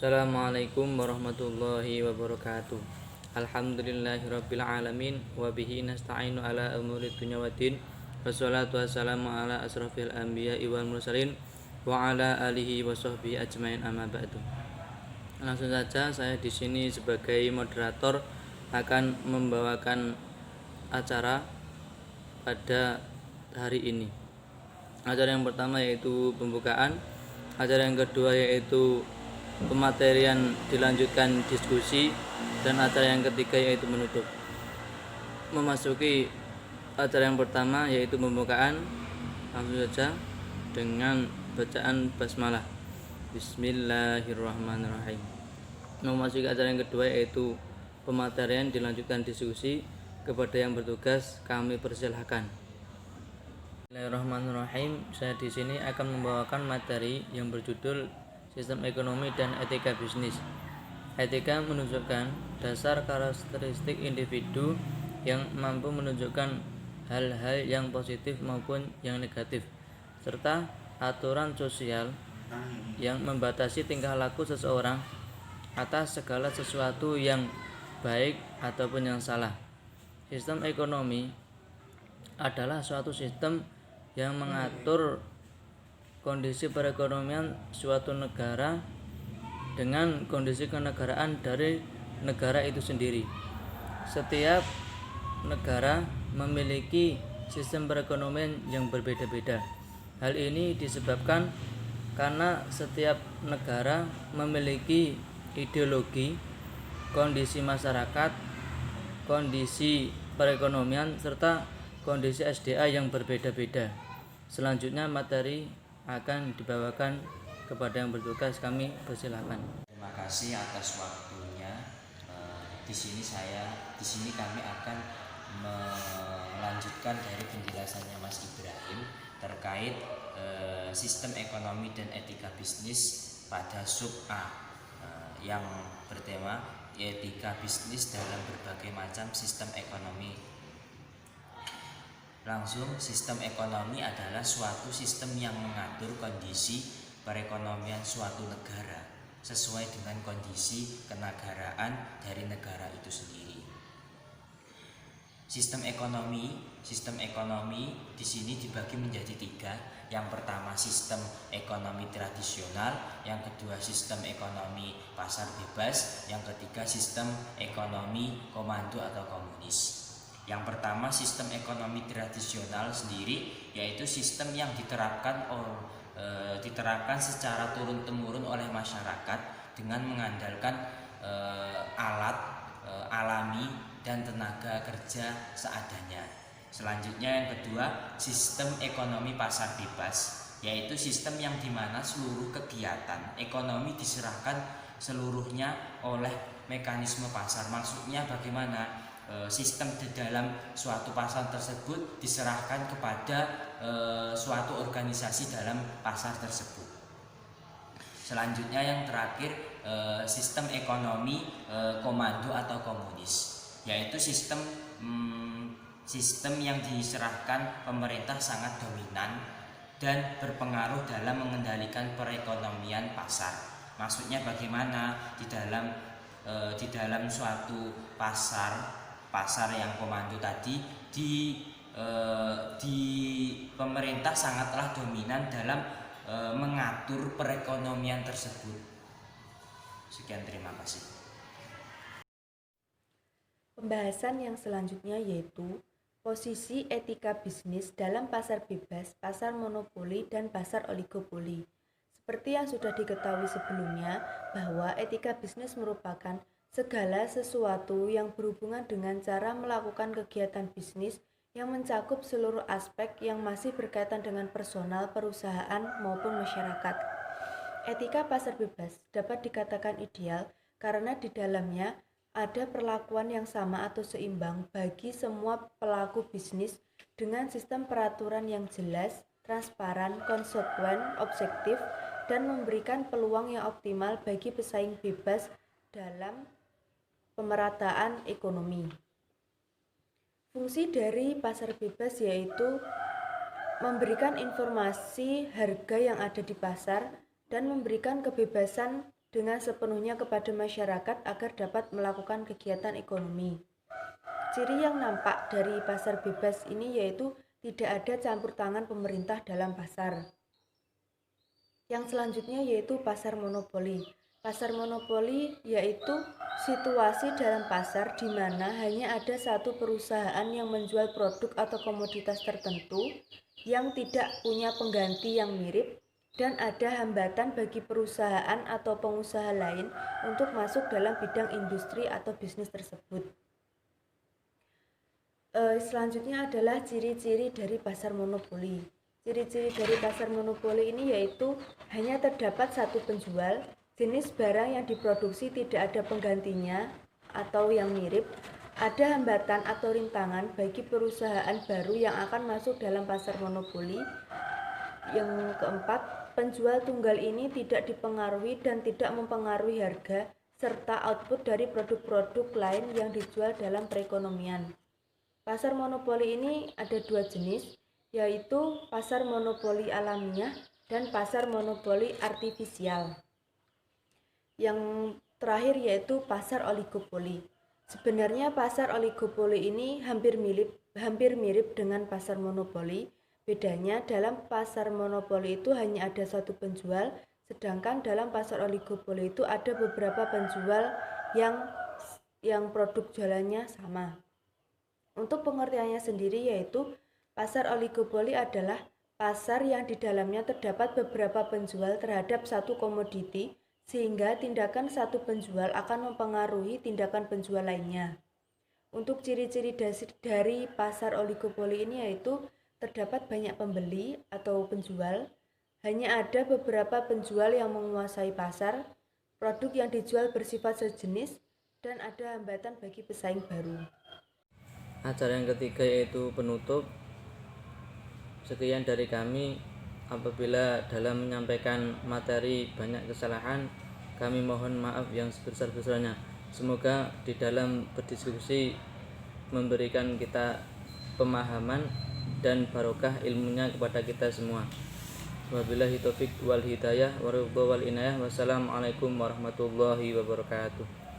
Assalamualaikum warahmatullahi wabarakatuh. Alhamdulillahirabbil alamin wa bihi nasta'inu ala umuri dunya waddin. Wassalatu wassalamu ala asrofil anbiya'i wal mursalin wa ala alihi wa sahbihi ajmain amma ba'du. Langsung saja saya di sini sebagai moderator akan membawakan acara pada hari ini. Acara yang pertama yaitu pembukaan, acara yang kedua yaitu pematerian dilanjutkan diskusi, dan acara yang ketiga yaitu menutup. Memasuki acara yang pertama yaitu pembukaan, langsung saja dengan bacaan basmalah. Bismillahirrahmanirrahim. Memasuki acara yang kedua yaitu pematerian dilanjutkan diskusi. Kepada yang bertugas kami persilahkan. Bismillahirrahmanirrahim. Saya di sini akan membawakan materi yang berjudul Sistem Ekonomi dan Etika Bisnis. Etika menunjukkan dasar karakteristik individu yang mampu menunjukkan hal-hal yang positif maupun yang negatif, serta aturan sosial yang membatasi tingkah laku seseorang atas segala sesuatu yang baik ataupun yang salah. Sistem ekonomi adalah suatu sistem yang mengatur kondisi perekonomian suatu negara dengan kondisi kenegaraan dari negara itu sendiri. Setiap negara memiliki sistem perekonomian yang berbeda-beda. Hal ini disebabkan karena setiap negara memiliki ideologi, kondisi masyarakat, kondisi perekonomian, serta kondisi SDA yang berbeda-beda. Selanjutnya materi akan dibawakan kepada yang bertugas, kami persilakan. Terima kasih atas waktunya. Di sini kami akan melanjutkan dari penjelasannya Mas Ibrahim terkait sistem ekonomi dan etika bisnis pada sub A yang bertema etika bisnis dalam berbagai macam sistem ekonomi. Langsung, sistem ekonomi adalah suatu sistem yang mengatur kondisi perekonomian suatu negara sesuai dengan kondisi kenegaraan dari negara itu sendiri. Sistem ekonomi di sini dibagi menjadi tiga. Yang pertama sistem ekonomi tradisional, yang kedua sistem ekonomi pasar bebas, yang ketiga sistem ekonomi komando atau komunis. Yang pertama sistem ekonomi tradisional sendiri, yaitu sistem yang diterapkan secara turun-temurun oleh masyarakat dengan mengandalkan alat alami dan tenaga kerja seadanya. Selanjutnya yang kedua sistem ekonomi pasar bebas, yaitu sistem yang dimana seluruh kegiatan ekonomi diserahkan seluruhnya oleh mekanisme pasar. Maksudnya bagaimana? Sistem di dalam suatu pasar tersebut diserahkan kepada suatu organisasi dalam pasar tersebut. Selanjutnya yang terakhir sistem ekonomi komando atau komunis, yaitu sistem yang diserahkan pemerintah sangat dominan dan berpengaruh dalam mengendalikan perekonomian pasar. Maksudnya bagaimana? Di dalam suatu pasar yang komando tadi di pemerintah sangatlah dominan dalam mengatur perekonomian tersebut. Sekian, terima kasih. Pembahasan yang selanjutnya yaitu posisi etika bisnis dalam pasar bebas, pasar monopoli, dan pasar oligopoli. Seperti yang sudah diketahui sebelumnya, bahwa etika bisnis merupakan segala sesuatu yang berhubungan dengan cara melakukan kegiatan bisnis yang mencakup seluruh aspek yang masih berkaitan dengan personal, perusahaan, maupun masyarakat. Etika pasar bebas dapat dikatakan ideal karena di dalamnya ada perlakuan yang sama atau seimbang bagi semua pelaku bisnis dengan sistem peraturan yang jelas, transparan, konsekuen, objektif, dan memberikan peluang yang optimal bagi pesaing bebas dalam pemerataan ekonomi. Fungsi dari pasar bebas yaitu memberikan informasi harga yang ada di pasar dan memberikan kebebasan dengan sepenuhnya kepada masyarakat agar dapat melakukan kegiatan ekonomi. Ciri yang nampak dari pasar bebas ini yaitu tidak ada campur tangan pemerintah dalam pasar. Yang selanjutnya yaitu pasar monopoli. Pasar monopoli yaitu situasi dalam pasar di mana hanya ada satu perusahaan yang menjual produk atau komoditas tertentu yang tidak punya pengganti yang mirip dan ada hambatan bagi perusahaan atau pengusaha lain untuk masuk dalam bidang industri atau bisnis tersebut. Selanjutnya adalah ciri-ciri dari pasar monopoli. Ciri-ciri dari pasar monopoli ini yaitu hanya terdapat satu penjual, jenis barang yang diproduksi tidak ada penggantinya atau yang mirip, ada hambatan atau rintangan bagi perusahaan baru yang akan masuk dalam pasar monopoli. Yang keempat, penjual tunggal ini tidak dipengaruhi dan tidak mempengaruhi harga serta output dari produk-produk lain yang dijual dalam perekonomian. Pasar monopoli ini ada dua jenis, yaitu pasar monopoli alamiah dan pasar monopoli artifisial. Yang terakhir yaitu pasar oligopoli. Sebenarnya pasar oligopoli ini hampir mirip dengan pasar monopoli. Bedanya dalam pasar monopoli itu hanya ada satu penjual, sedangkan dalam pasar oligopoli itu ada beberapa penjual yang produk jualannya sama. Untuk pengertiannya sendiri yaitu pasar oligopoli adalah pasar yang di dalamnya terdapat beberapa penjual terhadap satu komoditi sehingga tindakan satu penjual akan mempengaruhi tindakan penjual lainnya. Untuk ciri-ciri dari pasar oligopoli ini yaitu terdapat banyak pembeli atau penjual, hanya ada beberapa penjual yang menguasai pasar, produk yang dijual bersifat sejenis, dan ada hambatan bagi pesaing baru. Acara yang ketiga yaitu penutup. Sekian dari kami. Apabila dalam menyampaikan materi banyak kesalahan, kami mohon maaf yang sebesar-besarnya. Semoga di dalam berdiskusi memberikan kita pemahaman dan barokah ilmunya kepada kita semua. Wabillahi taufik wal hidayah wa ridha wal inayah. Wassalamualaikum warahmatullahi wabarakatuh.